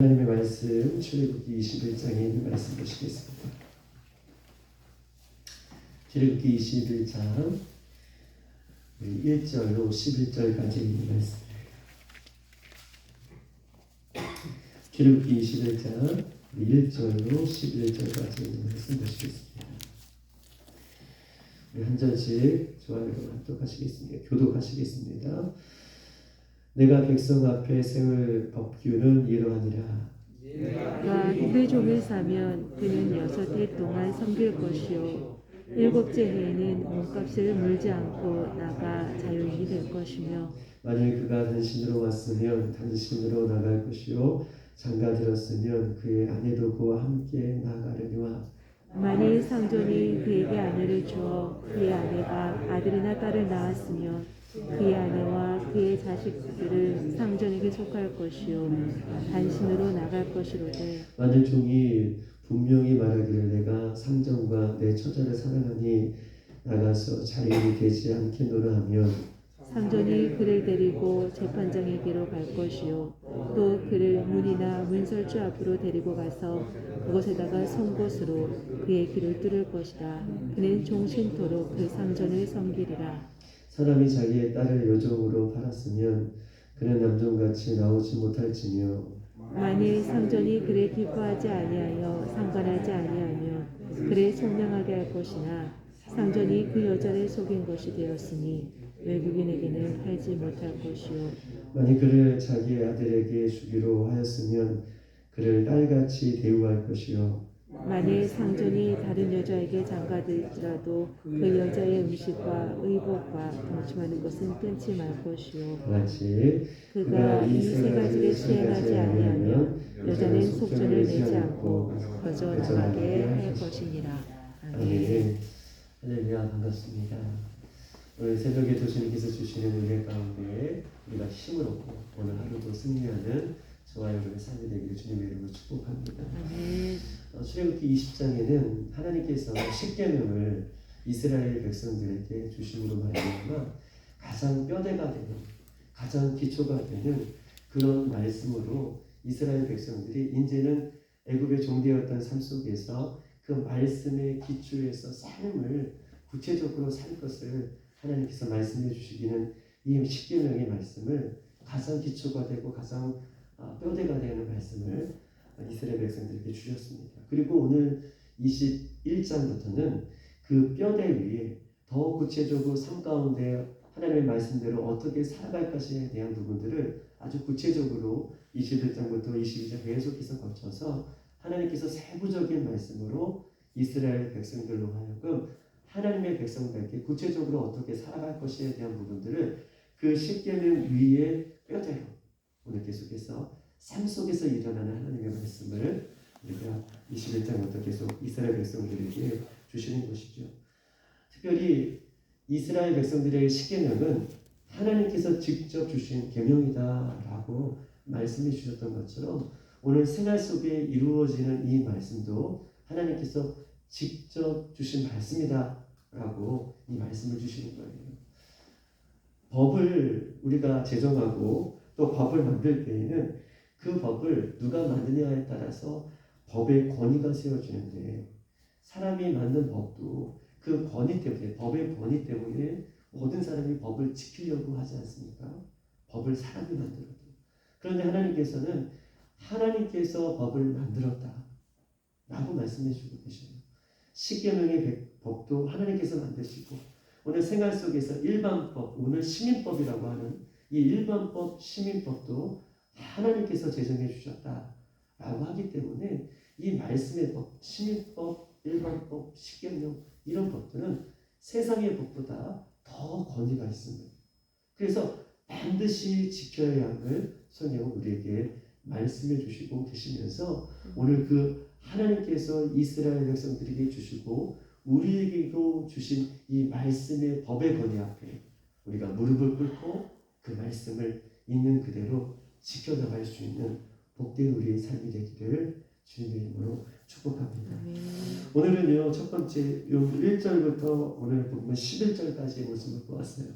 하나님의 말씀 출애굽기 21장에 있는 말씀 보시겠습니다. 출애굽기 21장 1절로 11절까지 있는 말씀. 출애굽기 21장 1절로 11절까지 있는 말씀 보시겠습니다. 우리 한 절씩 좋아요 합독하시겠습니다. 교독하시겠습니다. 내가 백성 앞에 세울 법규는 이러하니라. 그가 유대종을 사면 그는 6해 동안 섬길 것이요 7째 해에는 몸값을 물지 않고 나가 자유인이 될 것이며, 만일 그가 단신으로 왔으면 단신으로 나갈 것이요 장가들었으면 그의 아내도 그와 함께 나가려니와, 만일 상전이 그에게 아내를 주어 그의 아내가 아들이나 딸을 낳았으면 그의 아내와 그의 자식들을 상전에게 속할 것이요 단신으로 나갈 것이로되, 만일 종이 분명히 말하기를 내가 상전과 내 처자를 사랑하니 나가서 자유인이 되지 않겠노라 하면 상전이 그를 데리고 재판장에게로 갈 것이요 또 그를 문이나 문설주 앞으로 데리고 가서 그곳에다가 송곳으로 그의 귀를 뚫을 것이라. 그는 종신토록 그 상전을 섬기리라. 사람이 자기의 딸을 여종으로 팔았으면 그는 남종같이 나오지 못할지며, 만일 상전이 그를 기뻐하지 아니하여 상관하지 아니하면 그를 속량하게 할 것이나 상전이 그 여자를 속인 것이 되었으니 외국인에게는 팔지 못할 것이요 만일 그를 자기의 아들에게 주기로 하였으면 그를 딸같이 대우할 것이요, 만일 상전이 다른 여자에게 장가들지라도 그 여자의 음식과 의복과 동침하는 것은 끊지 말 것이요 같이 그가 이 세 가지를 시행하지 아니하면 여자는 속전을 내지 않고 거저 나가게 할 것이니라. 아멘. 아멘. 할렐루야, 반갑습니다. 오늘 새벽에 주님께서 주시는 은혜 가운데 우리가 힘을 얻고 오늘 하루도 승리하는 저와 여러분의 삶이 되기를 주님의 이름으로 축복합니다. 아멘. 출애굽기 20장에는 하나님께서 십계명을 이스라엘 백성들에게 주심으로 말미암아 가장 뼈대가 되는, 가장 기초가 되는 그런 말씀으로 이스라엘 백성들이 이제는 애굽의 종되었던 삶 속에서 그 말씀의 기초에서 삶을 구체적으로 살 것을 하나님께서 말씀해 주시기는 이 십계명의 말씀을 가장 기초가 되고 가장 뼈대가 되는 말씀을 이스라엘 백성들에게 주셨습니다. 그리고 오늘 21장부터는 그 뼈대 위에 더 구체적으로 삶 가운데 하나님의 말씀대로 어떻게 살아갈 것에 대한 부분들을 아주 구체적으로 21장부터 22장 계속해서 거쳐서 하나님께서 세부적인 말씀으로 이스라엘 백성들로 하여금 하나님의 백성들에게 구체적으로 어떻게 살아갈 것에 대한 부분들을 그 십계명 위에 뼈대로 오늘 계속해서 삶 속에서 일어나는 하나님의 말씀을 우리가 21장부터 계속 이스라엘 백성들에게 주시는 것이죠. 특별히 이스라엘 백성들의 십계명은 하나님께서 직접 주신 계명이다라고 말씀해 주셨던 것처럼 오늘 생활 속에 이루어지는 이 말씀도 하나님께서 직접 주신 말씀이다라고 이 말씀을 주시는 거예요. 법을 우리가 제정하고 또 법을 만들 때에는 그 법을 누가 만드냐에 따라서 법의 권위가 세워지는데, 사람이 만든 법도 그 권위 때문에, 법의 권위 때문에 모든 사람이 법을 지키려고 하지 않습니까? 법을 사람이 만들어도. 그런데 하나님께서는 하나님께서 법을 만들었다 라고 말씀해 주고 계셔요. 십계명의 법도 하나님께서 만드시고, 오늘 생활 속에서 일반법, 오늘 시민법이라고 하는 이 일반법, 시민법도 하나님께서 제정해 주셨다라고 하기 때문에 이 말씀의 법, 시민법, 일반법, 십계명 이런 법들은 세상의 법보다 더 권위가 있습니다. 그래서 반드시 지켜야 할 성경은 우리에게 말씀해 주시고 계시면서 오늘 그 하나님께서 이스라엘 백성들에게 주시고 우리에게도 주신 이 말씀의 법의 권위 앞에 우리가 무릎을 꿇고 그 말씀을 있는 그대로 지켜나갈 수 있는 복된 우리의 삶이 되기를 주님의 이름으로 축복합니다. 오늘은요, 첫 번째 1절부터 오늘 보면 11절까지의 모습을 보았어요.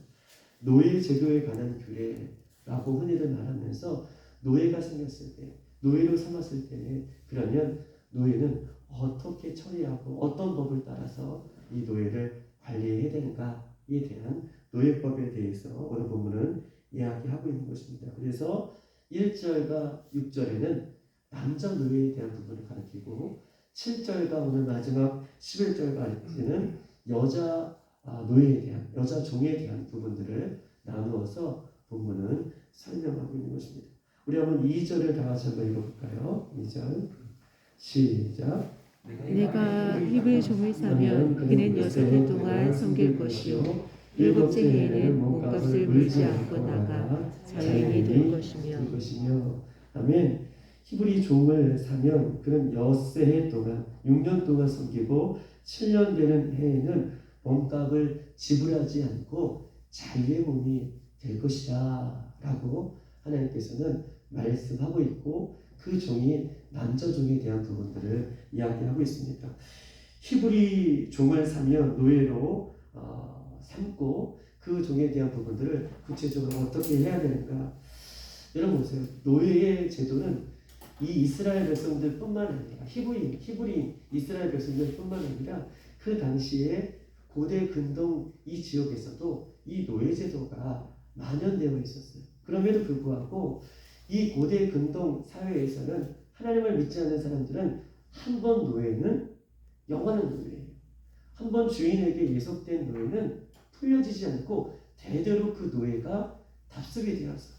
노예 제도에 관한 규례라고 흔히들 말하면서 노예가 생겼을 때 노예로 삼았을 때에 그러면 노예는 어떻게 처리하고 어떤 법을 따라서 이 노예를 관리해야 되는가에 대한 노예법에 대해서 오늘 본문은 이야기하고 있는 것입니다. 그래서 1절과 6절에는 남자 노예에 대한 부분을 가르치고 7절과 오늘 마지막 11절까지는 여자 노예에 대한 여자 종에 대한 부분들을 나누어서 본문은 설명하고 있는 것입니다. 우리 한번 2절을 다 같이 한번 읽어볼까요? 2절 시작. 내가 히브리 종을 사면 그는 6해 동안 섬길 것이요 7째 해에는 몸값을 물지 않고 나가 자유인이 될 것이며. 아멘. 히브리 종을 사면 그는 6해 동안 6년 동안 섬기고 7년 되는 해에는 몸값을 지불하지 않고 자유의 몸이 될 것이다 라고 하나님께서는 말씀하고 있고 그 종이 남자 종에 대한 부분들을 이야기하고 있습니다. 히브리 종을 사면 노예로 삼고 그 종에 대한 부분들을 구체적으로 어떻게 해야 되는가. 여러분 보세요. 노예의 제도는 이 이스라엘 백성들뿐만 아니라 히브리 이스라엘 백성들뿐만 아니라 그 당시에 고대 근동 이 지역에서도 이 노예 제도가 만연되어 있었어요. 그럼에도 불구하고 이 고대 근동 사회에서는 하나님을 믿지 않는 사람들은 한 번 노예는 영원한 노예예요. 한 번 주인에게 예속된 노예는 풀려지지 않고 대대로 그 노예가 답습이 되어서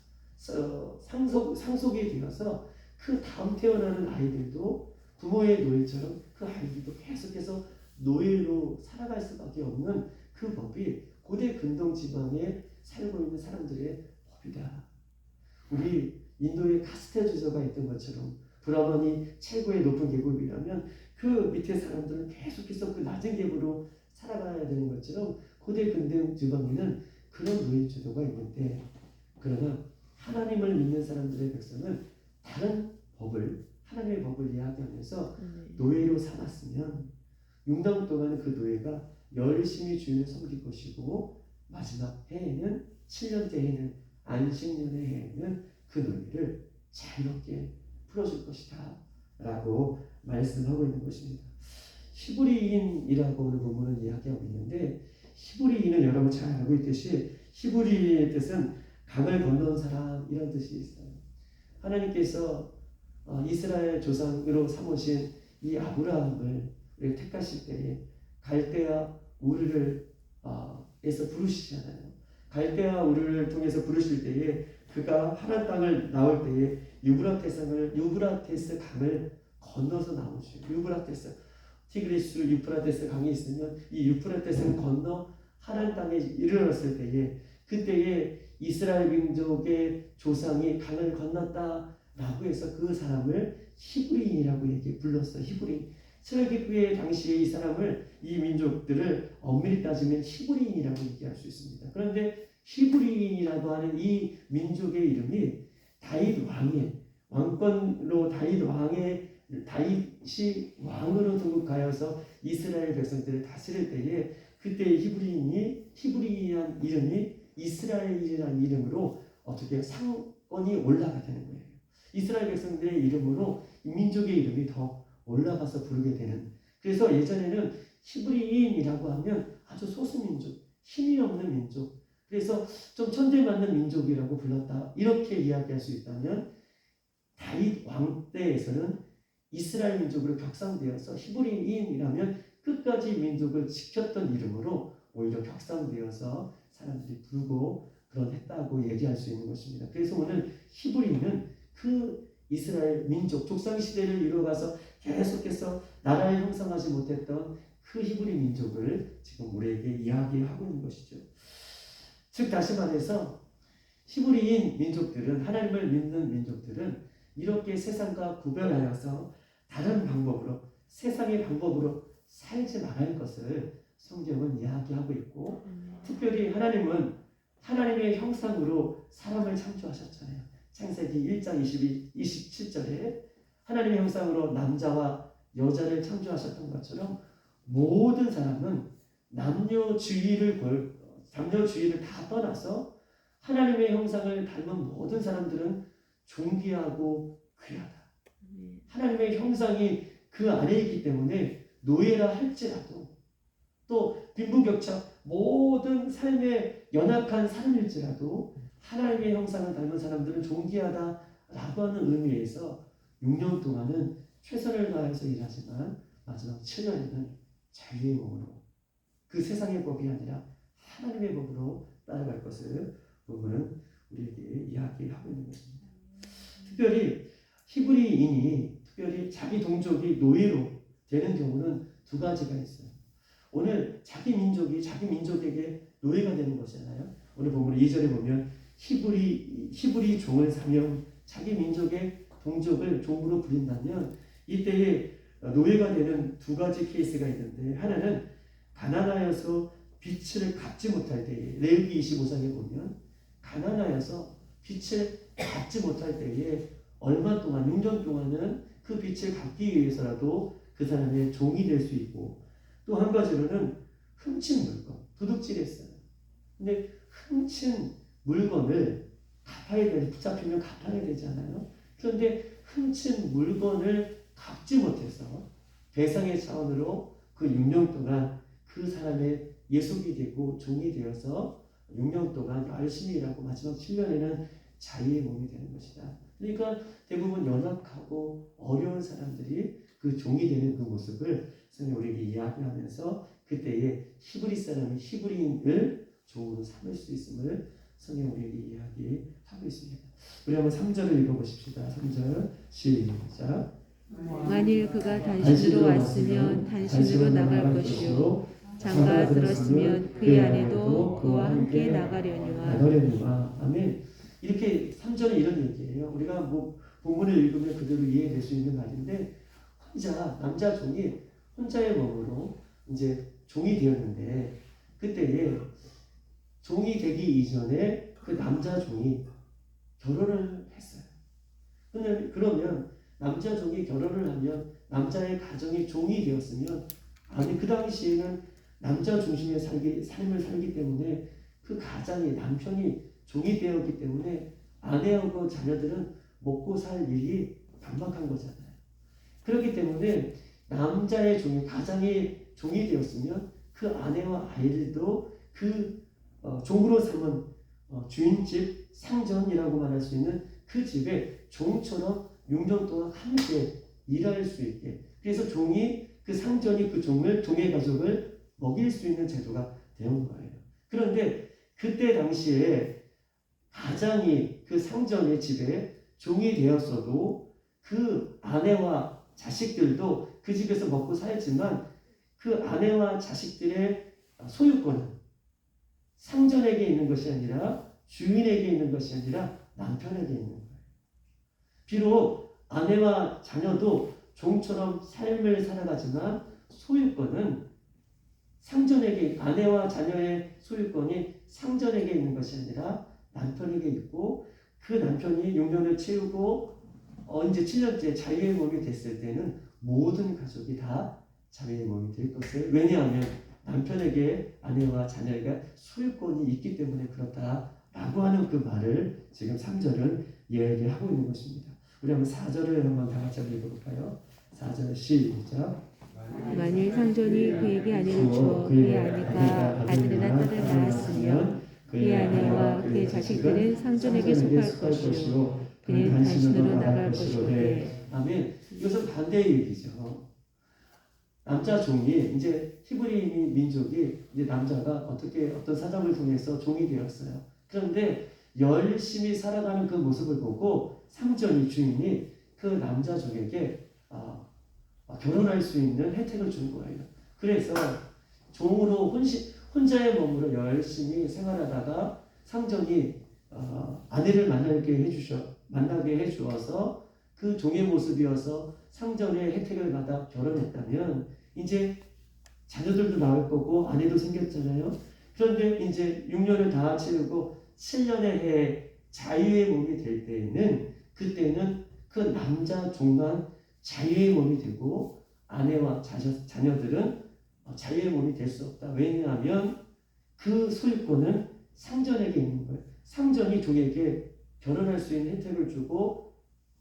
상속이 되어서 그 다음 태어나는 아이들도 부모의 노예처럼 그 아이들도 계속해서 노예로 살아갈 수밖에 없는 그 법이 고대 근동 지방에 살고 있는 사람들의 법이다. 우리 인도에 카스테 주저가 있던 것처럼 브라만이 최고의 높은 계급이라면 그 밑에 사람들은 계속해서 그 낮은 계급으로 살아가야 되는 것처럼 고대 근동 지방에는 그런 노예 제도가 있는데, 그러나 하나님을 믿는 사람들의 백성은 다른 법을, 하나님의 법을 이야기하면서 노예로 살았으면 6년 동안 그 노예가 열심히 주인을 섬길 것이고 마지막 해에는 7년째 해에는 안식년의 해에는 그 노예를 자유롭게 풀어줄 것이다 라고 말씀하고 있는 것입니다. 히브리인이라고 오늘 본문은 이야기하고 있는데, 히브리인은 여러분 잘 알고 있듯이 히브리의 뜻은 강을 건너온 사람 이런 뜻이 있어요. 하나님께서 이스라엘 조상으로 삼으신 이 아브라함을 택하실 때에 갈대아 우르를 에서 부르시잖아요. 갈대아 우르를 통해서 부르실 때에 그가 하란 땅을 나올 때에 유브라테스 강을 건너서 나오죠. 유브라테스 티그리스 유프라테스 강이 있으면 이 유프라테스를 건너 하란 땅에 이르렀을 때에 그때에 이스라엘 민족의 조상이 강을 건넜다라고 해서 그 사람을 히브리인이라고 이렇게 불렀어요. 히브리인. 출애굽기의 당시에 이 사람을, 이 민족들을 엄밀히 따지면 히브리인이라고 얘기할 수 있습니다. 그런데 히브리인이라고 하는 이 민족의 이름이 다윗 왕의 왕권으로 다윗이 왕으로 등극하여서 이스라엘 백성들을 다스릴 때에 그때 히브리인한 이름이 이스라엘이라는 이름으로 어떻게 상권이 올라가 되는 거예요. 이스라엘 백성들의 이름으로 민족의 이름이 더 올라가서 부르게 되는. 그래서 예전에는 히브리인이라고 하면 아주 소수민족, 힘이 없는 민족, 그래서 좀 천대받는 민족이라고 불렀다, 이렇게 이야기할 수 있다면, 다윗 왕 때에서는 이스라엘 민족으로 격상되어서 히브리인이라면 끝까지 민족을 지켰던 이름으로 오히려 격상되어서 사람들이 부르고 그런했다고 얘기할 수 있는 것입니다. 그래서 오늘 히브리인은 그 이스라엘 민족, 족상시대를 이루어가서 계속해서 나라를 형성하지 못했던 그 히브리 민족을 지금 우리에게 이야기하고 있는 것이죠. 즉 다시 말해서 히브리인 민족들은, 하나님을 믿는 민족들은 이렇게 세상과 구별하여서 다른 방법으로, 세상의 방법으로 살지 말할 것을 성경은 이야기하고 있고, 특별히 하나님은 하나님의 형상으로 사람을 창조하셨잖아요. 창세기 1장 27절에 하나님의 형상으로 남자와 여자를 창조하셨던 것처럼 모든 사람은 남녀주의를 다 떠나서 하나님의 형상을 닮은 모든 사람들은 존귀하고 귀하다. 하나님의 형상이 그 안에 있기 때문에 노예라 할지라도 또 빈부격차 모든 삶의 연약한 삶일지라도 하나님의 형상을 닮은 사람들은 존귀하다라고 하는 의미에서 6년 동안은 최선을 다해서 일하지만 마지막 7년에는 자유의 몸으로 그 세상의 법이 아니라 하나님의 법으로 따라갈 것을 본문은 우리에게 이야기하고 있는 것입니다. 특별히 히브리인이 특별히 자기 동족이 노예로 되는 경우는 두 가지가 있어요. 오늘 자기 민족이 자기 민족에게 노예가 되는 것이잖아요. 오늘 본문 2절에 보면 히브리 종을 사면 자기 민족의 동족을 종으로 부린다면 이때에 노예가 되는 두 가지 케이스가 있는데 하나는 가난하여서 빚을 갚지 못할 때에 레위기 25장에 보면 가난하여서 빚을 갚지 못할 때에 얼마 동안 6년 동안은 그 빚을 갚기 위해서라도 그 사람의 종이 될 수 있고 또 한 가지로는 훔친 물건 도둑질했어요. 근데 훔친 물건을 갚아야 되지 붙잡히면 갚아야 되잖아요. 그런데 훔친 물건을 갚지 못해서 배상의 차원으로 그 6년 동안 그 사람의 예속이 되고 종이 되어서 6년 동안 열심히 일하고 마지막 7년에는 자유의 몸이 되는 것이다. 그러니까 대부분 연약하고 어려운 사람들이 그 종이 되는 그 모습을 성경이 우리에게 이야기하면서 그때에 히브리 사람이 히브리인을 종으로 삼을 수 있음을 성경이 우리에게 이야기하고 있습니다. 우리 한번 3절을 읽어보십시다. 3절 시작. 만일 그가 단신으로 왔으면 단신으로 나갈 것이요 장가 들었으면 그의 아내도 그와 함께 나가려니와. 아멘. 이렇게 3절에 이런 얘기예요. 우리가 뭐 본문을 읽으면 그대로 이해될 수 있는 말인데 혼자 남자 종이 혼자의 몸으로 이제 종이 되었는데 그때에 종이 되기 이전에 그 남자 종이 결혼을 했어요. 그러면 남자 종이 결혼을 하면 남자의 가정이 종이 되었으면 아니 그 당시에는 남자 중심의 삶을 살기 때문에 그 가장이 남편이 종이 되었기 때문에 아내하고 자녀들은 먹고 살 일이 막막한 거잖아요. 그렇기 때문에 남자의 종이 가장이 종이 되었으면 그 아내와 아이들도 그 종으로 삼은 주인집 상전이라고 말할 수 있는 그 집에 종처럼 6년 동안 함께 일할 수 있게 그래서 종이 그 상전이 그 종의 가족을 먹일 수 있는 제도가 되는 거예요. 그런데 그때 당시에 가장이 그 상전의 집에 종이 되었어도 그 아내와 자식들도 그 집에서 먹고 살지만 그 아내와 자식들의 소유권은 상전에게 있는 것이 아니라 주인에게 있는 것이 아니라 남편에게 있는 거예요. 비록 아내와 자녀도 종처럼 삶을 살아가지만 소유권은 상전에게 아내와 자녀의 소유권이 상전에게 있는 것이 아니라 남편에게 있고 그 남편이 6년을 채우고 이제 7년째 자유의 몸이 됐을 때는 모든 가족이 다 자유의 몸이 될 것을 왜냐하면 남편에게 아내와 자녀에게 소유권이 있기 때문에 그렇다라고 하는 그 말을 지금 3절은 이야기하고 있는 것입니다. 우리 한번 4절을 한번 다 같이 읽어볼까요? 4절 시작. 만일 상전이 그에게 아내를 주어 그의 아내가 아들이나 딸을 낳았으면 그의 아내와 그의 자식들은 상전에게 속할 것이요 그는 단신으로 나갈 것이로되. 아멘. 이것은 반대의 얘기죠. 남자 종이 이제 히브리 민족이 이제 남자가 어떤 사정을 통해서 종이 되었어요. 그런데 열심히 살아가는 그 모습을 보고 상전이 주인이 그 남자 종에게 결혼할 수 있는 혜택을 준 거예요. 그래서 종으로 혼자의 몸으로 열심히 생활하다가 상전이 아내를 만나게 해주어서 그 종의 모습이어서 상전의 혜택을 받아 결혼했다면 이제 자녀들도 나올 거고 아내도 생겼잖아요. 그런데 이제 6년을 다 채우고 7년의 해에 자유의 몸이 될 때에는 그때는 그 남자 종만 자유의 몸이 되고 아내와 자녀들은 자유의 몸이 될 수 없다. 왜냐하면 그 소유권은 상전에게 있는 거예요. 상전이 종에게 결혼할 수 있는 혜택을 주고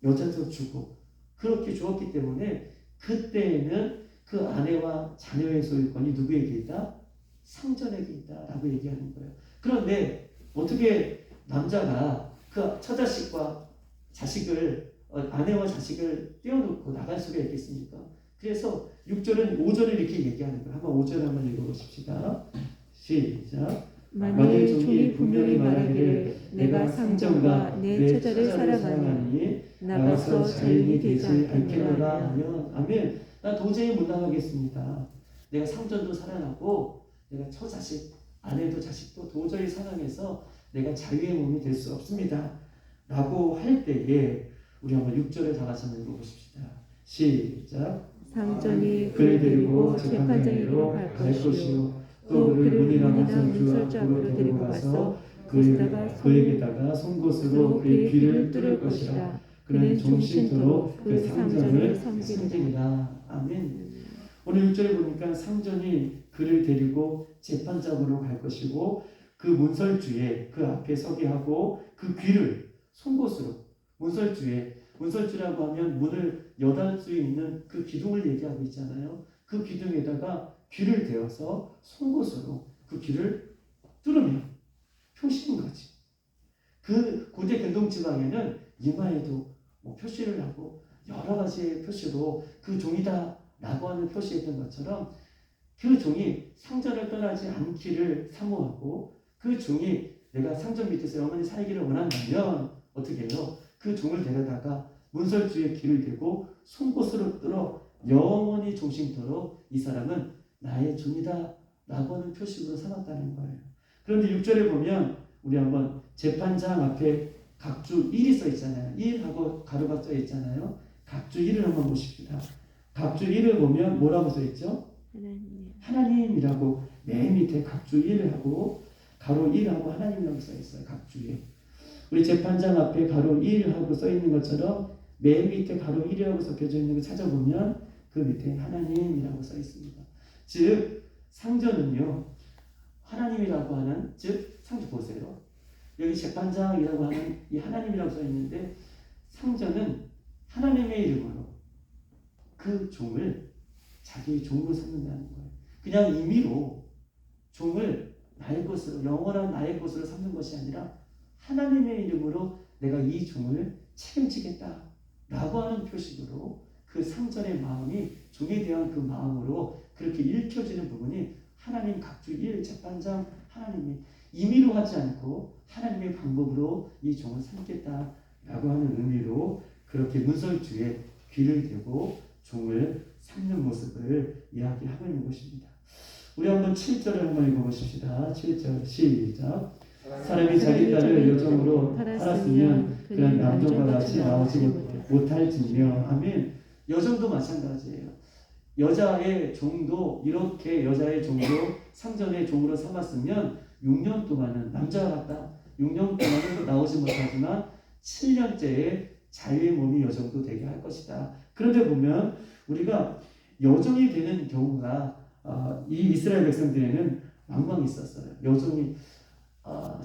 여자도 주고 그렇게 주었기 때문에 그때에는 그 아내와 자녀의 소유권이 누구에게 있다? 상전에게 있다라고 얘기하는 거예요. 그런데 어떻게 남자가 그 처자식과 자식을 아내와 자식을 떼어놓고 나갈 수가 있겠습니까? 그래서 6절은 5절을 이렇게 얘기하는 거예요. 한번 5절 한번 읽어보십시다. 시작. 만일 종이 분명히 말하기를 내가 상전과 내 처자를 사랑하니 나가서 자유인이 되지 않겠노라 하면 아멘. 나 도저히 못 나가겠습니다. 내가 상전도 사랑하고 내가 처자식, 아내도 자식도 도저히 사랑해서 내가 자유의 몸이 될 수 없습니다. 라고 할 때에 우리 한번 6절을 다 같이 한번 읽어보십시다. 시작. 상전이 그를 데리고 재판장에게로 갈 것이요 또 그를 문이나 문설주 앞으로 데리고 가서 그에게다가 송곳으로 그의 귀를 뚫을 것이라. 그는 종신토록 그 상전을 섬기리라. 아멘. 오늘 6절에 보니까 상전이 그를 데리고 재판장으로 갈 것이고 그 문설주에 그 앞에 서게 하고 그 귀를 송곳으로 문설주라고 하면 문을 여달 수 있는 그 기둥을 얘기하고 있잖아요. 그 기둥에다가 귀를 대어서 송곳으로 그 귀를 뚫으면 표시인 거지. 그 고대 근동 지방에는 이마에도 표시를 하고 여러 가지의 표시로 그 종이다라고 하는 표시했던 것처럼 그 종이 상전을 떠나지 않기를 사모하고 그 종이 내가 상전 밑에서 영원히 살기를 원한다면 어떻게 해요? 그 종을 데려다가 문설주에 귀를 대고 송곳으로 뚫어 영원히 종신토록 이 사람은 나의 종이다 라고 하는 표식으로 삼았다는 거예요. 그런데 6절에 보면 우리 한번 재판장 앞에 각주 1이 써 있잖아요. 1하고 가로가 써 있잖아요. 각주 1을 한번 보십시다. 각주 1을 보면 뭐라고 써 있죠? 하나님이라고 맨 밑에 각주 1을 하고 가로 1하고 하나님이라고 써 있어요. 각주에. 우리 재판장 앞에 가로 1하고 써 있는 것처럼 맨 밑에 가로 1이라고 적혀져 있는 거 찾아보면 그 밑에 하나님이라고 써 있습니다. 즉 상전은요 하나님이라고 하는 즉 상주 보세요. 여기 재판장이라고 하는 이 하나님이라고 써 있는데 상전은 하나님의 이름으로 그 종을 자기의 종으로 삼는다는 거예요. 그냥 임의로 종을 나의 것으로 영원한 나의 것으로 삼는 것이 아니라 하나님의 이름으로 내가 이 종을 책임지겠다 라고 하는 표식으로 그 상전의 마음이 종에 대한 그 마음으로 그렇게 읽혀지는 부분이 하나님 각주 1 재판장 하나님이 임의로 하지 않고 하나님의 방법으로 이 종을 삼겠다 라고 하는 의미로 그렇게 문설주에 귀를 대고 종을 삼는 모습을 이야기하고 있는 것입니다. 우리 한번 7절을 한번 읽어보십시다. 7절 시작. 사람이 자기 딸을 여종으로 팔았으면 그는 남종과 같이 나오지 못할지며 아멘. 여종도 마찬가지예요. 여자의 종도 이렇게 여자의 종도 상전의 종으로 삼았으면 6년 동안은 남자와 같다. 6년 동안은 나오지 못하지만 7년째에 자유의 몸이 여종도 되게 할 것이다. 그런데 보면 우리가 여종이 되는 경우가 이 이스라엘 백성들에는 왕왕 있었어요. 여종이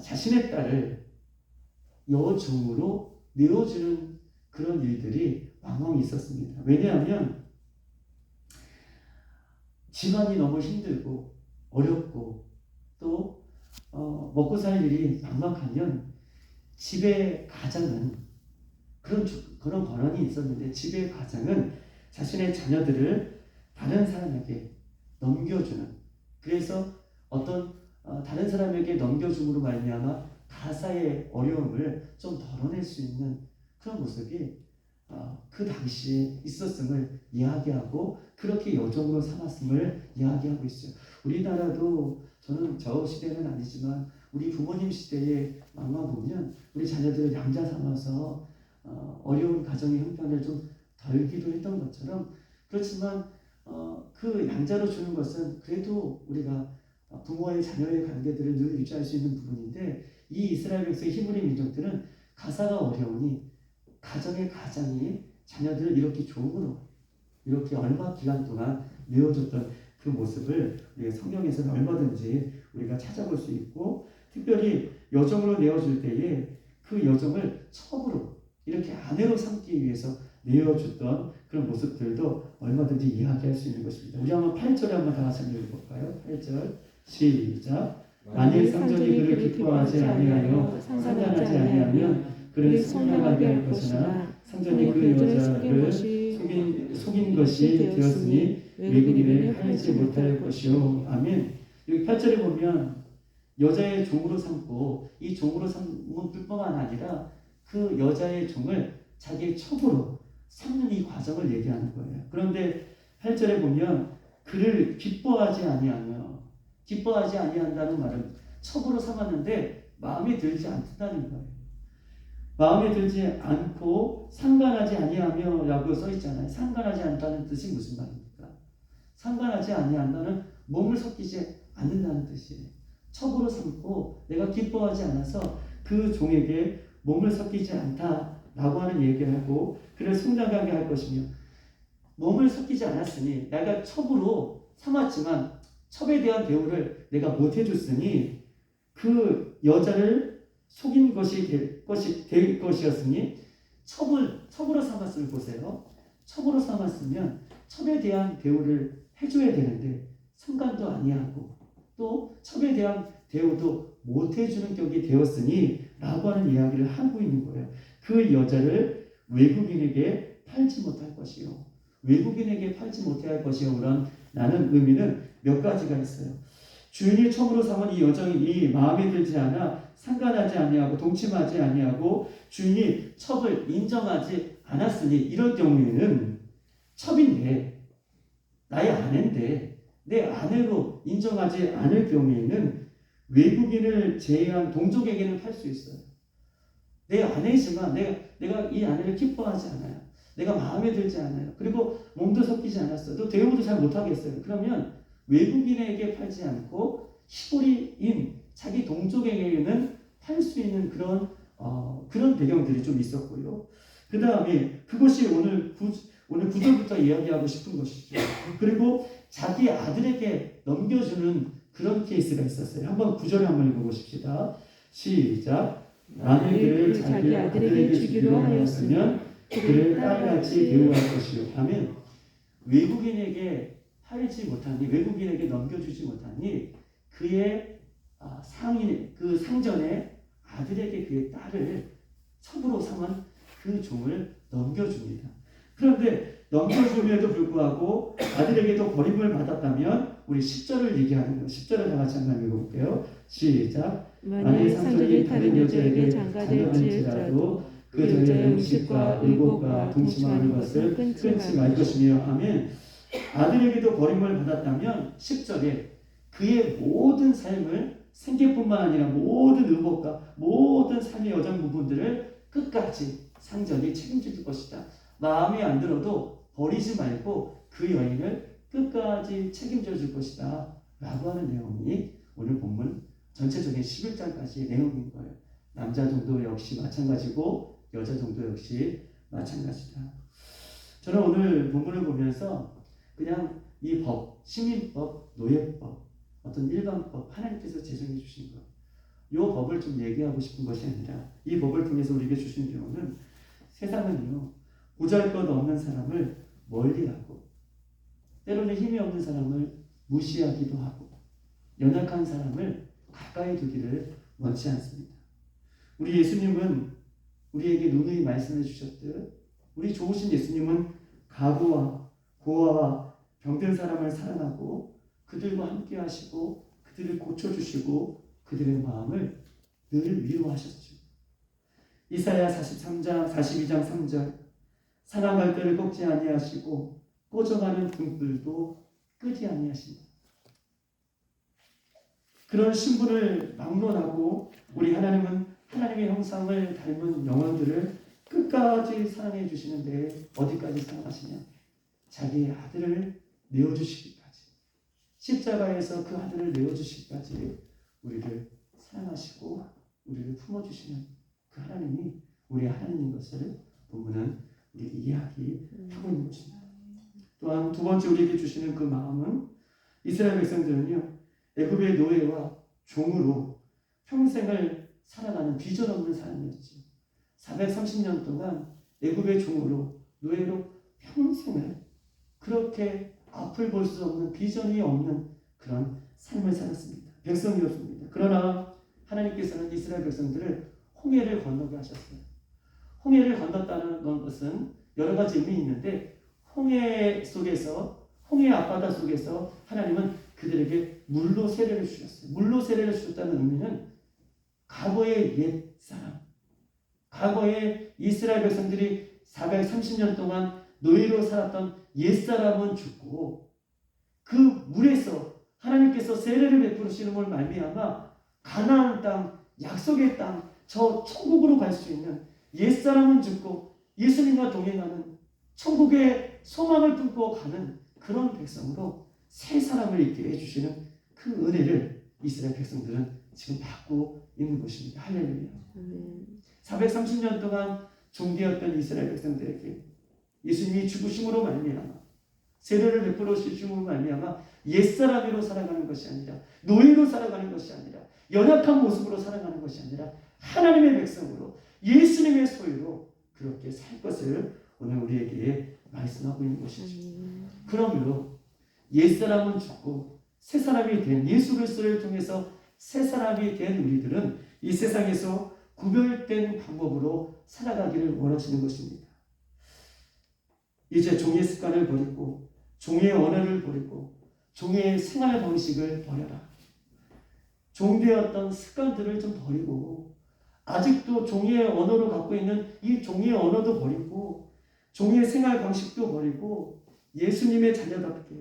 자신의 딸을 여종으로 내어주는 그런 일들이 왕왕 있었습니다. 왜냐하면 집안이 너무 힘들고 어렵고 또 먹고 살 일이 막막하면 집의 가장은 그런 권한이 있었는데 집의 가장은 자신의 자녀들을 다른 사람에게 넘겨주는 그래서 어떤 다른 사람에게 넘겨줌으로 말미암아 가사의 어려움을 좀 덜어낼 수 있는 그런 모습이 그 당시에 있었음을 이야기하고 그렇게 여종으로 삼았음을 이야기하고 있어요. 우리나라도 저는 저 시대는 아니지만 우리 부모님 시대에 왕왕 보면 우리 자녀들을 양자 삼아서 어려운 가정의 형편을 좀 덜기도 했던 것처럼 그렇지만 그 양자로 주는 것은 그래도 우리가 부모의 자녀의 관계들을 늘 유지할 수 있는 부분인데 이 이스라엘 백성의 히브리 민족들은 가사가 어려우니 가정의 가장이 자녀들을 이렇게 종으로 이렇게 얼마 기간 동안 내어줬던 그 모습을 우리가 성경에서는 얼마든지 우리가 찾아볼 수 있고 특별히 여종으로 내어줄 때에 그 여종을 첩으로 이렇게 아내로 삼기 위해서 내어줬던 그런 모습들도 얼마든지 이야기할 수 있는 것입니다. 우리 한번 8절에 한번 다 같이 읽어볼까요? 8절 시작. 만일 상전이 그를 기뻐하지 아니하여 상관하지 아니하면 그를 속량하게 할 것이나 상전이 그 여자를 속인 것이 되었으니 외국인을 팔지 못할 것이요. 아멘. 여기 8절에 보면 여자의 종으로 삼고 이 종으로 삼은 뿐만 아니라 그 여자의 종을 자기의 첩으로 삼는 이 과정을 얘기하는 거예요. 그런데 8절에 보면 그를 기뻐하지 아니한다는 말은 첩으로 삼았는데 마음에 들지 않는다는 거예요. 마음에 들지 않고 상관하지 아니하며 라고 써 있잖아요. 상관하지 않다는 뜻이 무슨 말입니까? 상관하지 아니한다는 몸을 섞이지 않는다는 뜻이에요. 첩으로 삼고 내가 기뻐하지 않아서 그 종에게 몸을 섞이지 않다라고 하는 얘기를 하고 그를 성장하게 할 것이며 몸을 섞이지 않았으니 내가 첩으로 삼았지만 첩에 대한 대우를 내가 못 해줬으니 그 여자를 속인 것이 될 것이었으니 첩으로 삼았으면 보세요. 첩으로 삼았으면 첩에 대한 대우를 해줘야 되는데 상관도 아니하고 또 첩에 대한 대우도 못 해주는 격이 되었으니 라고 하는 이야기를 하고 있는 거예요. 그 여자를 외국인에게 팔지 못할 것이요. 외국인에게 팔지 못할 것이요. 라는 의미는 몇 가지가 있어요. 주인이 첩으로 삼은 이 여정이 마음에 들지 않아 상관하지 아니하고 동침하지 아니하고 주인이 첩을 인정하지 않았으니 이럴 경우에는 첩인데 나의 아내인데 내 아내로 인정하지 않을 경우에는 외국인을 제외한 동족에게는 팔 수 있어요. 내 아내이지만 내가 이 아내를 기뻐하지 않아요. 내가 마음에 들지 않아요. 그리고 몸도 섞이지 않았어요. 또 대우도 잘 못하겠어요. 그러면 외국인에게 팔지 않고 히브리인 자기 동족에게는 팔 수 있는 그런 배경들이 좀 있었고요. 그 다음에 그것이 오늘 9절부터 이야기하고 싶은 것이죠. 그리고 자기 아들에게 넘겨주는 그런 케이스가 있었어요. 한번 9절에 한번 읽어보십시다. 시작. 만일 그를 자기 아들에게 주기로 하였으면 그를 딸같이 대우할 것이요. 하면 외국인에게 팔지 못하니 외국인에게 넘겨주지 못하니 그의 상인 그 상전의 아들에게 그의 딸을 첩으로 삼은 그 종을 넘겨줍니다. 그런데 넘겨줌에도 불구하고 아들에게도 버림을 받았다면 우리 10절을 얘기하는 거예요. 10절을 다 같이 한번 읽어볼게요. 시작. 만일 상전이 다른 여자에게 장가될지라도 그 여자의 음식과 의복과 동침하는 것을 끊지 말 것이며 하면 아들에게도 버림을 받았다면 10절에 그의 모든 삶을 생계뿐만 아니라 모든 의복과 모든 삶의 여정 부분들을 끝까지 상전이 책임질 것이다. 마음에 안 들어도 버리지 말고 그 여인을 끝까지 책임져 줄 것이다 라고 하는 내용이 오늘 본문 전체적인 11장까지의 내용인 거예요. 남자 정도 역시 마찬가지고 여자 정도 역시 마찬가지다. 저는 오늘 본문을 보면서 그냥 이 법, 시민법, 노예법, 어떤 일반법 하나님께서 제정해 주신 것, 이 법을 좀 얘기하고 싶은 것이 아니라 이 법을 통해서 우리에게 주신 교훈은 세상은요 보잘것없는 사람을 멀리하고 때로는 힘이 없는 사람을 무시하기도 하고 연약한 사람을 가까이 두기를 원치 않습니다. 우리 예수님은 우리에게 누누이 말씀해 주셨듯 우리 좋으신 예수님은 가부와 고아와 병든 사람을 사랑하고 그들과 함께 하시고 그들을 고쳐주시고 그들의 마음을 늘 위로하셨죠. 이사야 42장 3절 사랑할 때를 꺾지 아니하시고 꺼져가는 등불도 끄지 아니하신다. 그런 신분을 막론하고 우리 하나님은 하나님의 형상을 닮은 영혼들을 끝까지 사랑해 주시는데 어디까지 사랑하시냐? 자기의 아들을 내어주시기까지 십자가에서 그 아들을 내어주시기까지 우리를 사랑하시고 우리를 품어주시는 그 하나님이 우리 하나님인 것을 본문은 우리에게 이야기하고 있는 것입니다. 또한 두 번째 우리에게 주시는 그 마음은 이스라엘 백성들은요 애굽의 노예와 종으로 평생을 살아가는 비전 없는 삶이었죠. 430년 동안 애굽의 종으로 노예로 평생을 그렇게 앞을 볼 수 없는 비전이 없는 그런 삶을 살았습니다. 백성이었습니다. 그러나 하나님께서는 이스라엘 백성들을 홍해를 건너게 하셨어요. 홍해를 건넜다는 것은 여러 가지 의미 있는데 홍해 속에서 홍해 앞바다 속에서 하나님은 그들에게 물로 세례를 주셨어요. 물로 세례를 주셨다는 의미는 과거의 옛사람, 과거에 이스라엘 백성들이 430년 동안 노예로 살았던 옛사람은 죽고 그 물에서 하나님께서 세례를 베푸시는걸 말미암아 가나안 땅, 약속의 땅, 저 천국으로 갈 수 있는 옛사람은 죽고 예수님과 동행하는 천국의 소망을 품고 가는 그런 백성으로 새 사람을 있게 해주시는 그 은혜를 이스라엘 백성들은 지금 받고 있는 것입니다. 할렐루야. 430년 동안 종되었던 이스라엘 백성들에게 예수님이 죽으심으로 말미암아 세례를 베풀어 주심으로 말미암아 옛사람으로 살아가는 것이 아니라 노예로 살아가는 것이 아니라 연약한 모습으로 살아가는 것이 아니라 하나님의 백성으로 예수님의 소유로 그렇게 살 것을 오늘 우리에게 말씀하고 있는 것이죠. 그러므로 옛사람은 죽고 새 사람이 된 예수 그리스도를 통해서 새 사람이 된 우리들은 이 세상에서 구별된 방법으로 살아가기를 원하시는 것입니다. 이제 종의 습관을 버리고 종의 언어를 버리고 종의 생활 방식을 버려라. 종되었던 습관들을 좀 버리고 아직도 종의 언어로 갖고 있는 이 종의 언어도 버리고 종의 생활 방식도 버리고 예수님의 자녀답게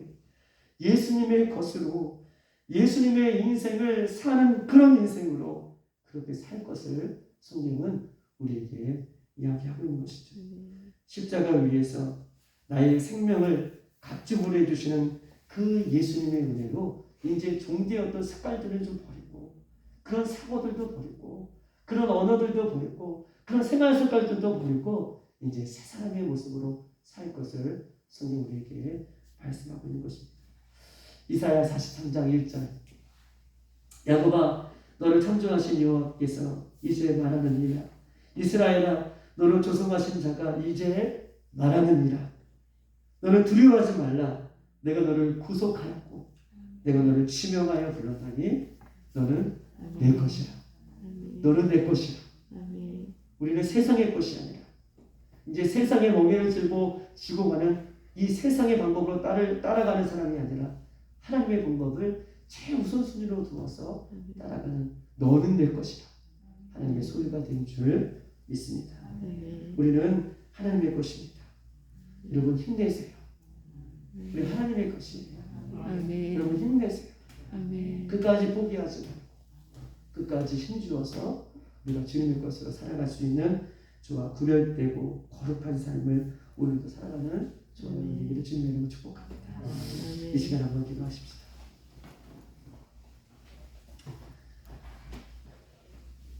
예수님의 것으로 예수님의 인생을 사는 그런 인생으로 그렇게 살 것을 성경은 우리에게 이야기하고 있는 것이죠. 십자가 위에서 나의 생명을 갑주물해 주시는 그 예수님의 은혜로 이제 종되었던 습관들을 좀 버리고 그런 사고들도 버리고 그런 언어들도 버리고 그런 생활 습관들도 버리고 이제 새 사람의 모습으로 살 것을 성경 우리에게 말씀하고 있는 것입니다. 이사야 43장 1절 야곱아 너를 창조하신 여호와께서 이제 말하느니라 이스라엘아 너를 조성하신 자가 이제 말하느니라 너는 두려워하지 말라 내가 너를 구속하였고 내가 너를 지명하여 불렀다니 너는 내 것이라 너는 내 것이라 우리는 세상의 것이 아니라 이제 세상의 멍에를 지고 가는 이 세상의 방법으로 따라가는 사람이 아니라 하나님의 방법을 최우선순위로 두어서 따라가는 너는 내 것이라 하나님의 소유가 된 줄 믿습니다. 우리는 하나님의 것입니다. 여러분 힘내세요. 우리 하나님의 것이에요. 여러분 힘내세요. 끝까지 포기하지 말고 끝까지 힘주어서 우리가 주님의 것으로 살아갈 수 있는 저와 구별되고 거룩한 삶을 오늘도 살아가는 저와 여러분에게 주님의 이름으로 축복합니다. 이 시간 한번 기도하십시다.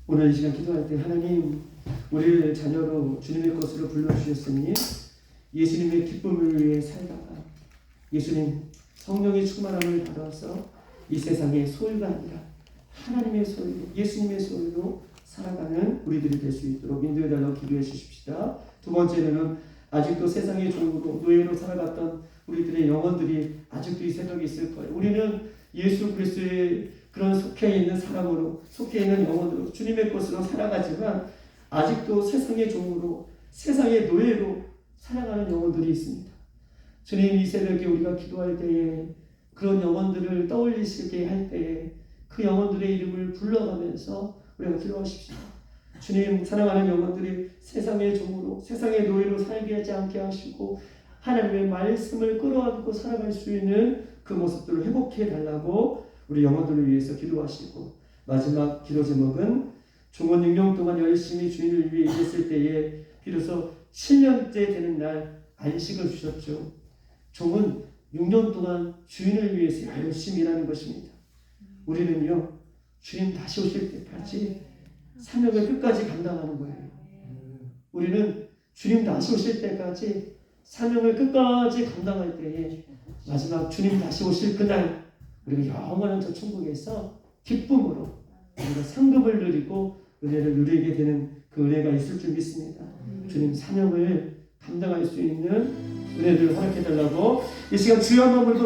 오늘 이 시간 기도할 때 하나님 우리를 자녀로 주님의 것으로 불러주셨으니 예수님의 기쁨을 위해 살다가 예수님 성령의 충만함을 받아서 이 세상의 소유가 아니라 하나님의 소유, 예수님의 소유로 살아가는 우리들이 될 수 있도록 인도해달라고 기도해 주십시다. 두 번째로는 아직도 세상의 종으로 노예로 살아갔던 우리들의 영혼들이 아직도 이 새벽에 있을 거예요. 우리는 예수 그리스도의 그런 속해 있는 사람으로 속해 있는 영혼으로 주님의 것으로 살아가지만 아직도 세상의 종으로 세상의 노예로 살아가는 영혼들이 있습니다. 주님 이 새벽에 우리가 기도할 때에 그런 영혼들을 떠올리시게 할 때에 그 영혼들의 이름을 불러가면서 우리가 기도하십시오. 주님 사랑하는 영혼들이 세상의 종으로 세상의 노예로 살게 하지 않게 하시고 하나님의 말씀을 끌어안고 살아갈 수 있는 그 모습들을 회복해 달라고 우리 영혼들을 위해서 기도하시고 마지막 기도 제목은 종은 6년 동안 열심히 주인을 위해 일했을 때에 비로소 7년째 되는 날 안식을 주셨죠. 종은 6년 동안 주인을 위해서 열심히 일하는 것입니다. 우리는요 주님 다시 오실 때까지 사명을 끝까지 감당하는 거예요. 우리는 주님 다시 오실 때까지 사명을 끝까지 감당할 때에 마지막 주님 다시 오실 그날 우리가 영원한 저 천국에서 기쁨으로 우리가 상급을 누리고 은혜를 누리게 되는 그 은혜가 있을 줄 믿습니다. 주님 사명을 감당할 수 있는 은혜를 허락해 달라고 이 시간 주여 한번 물고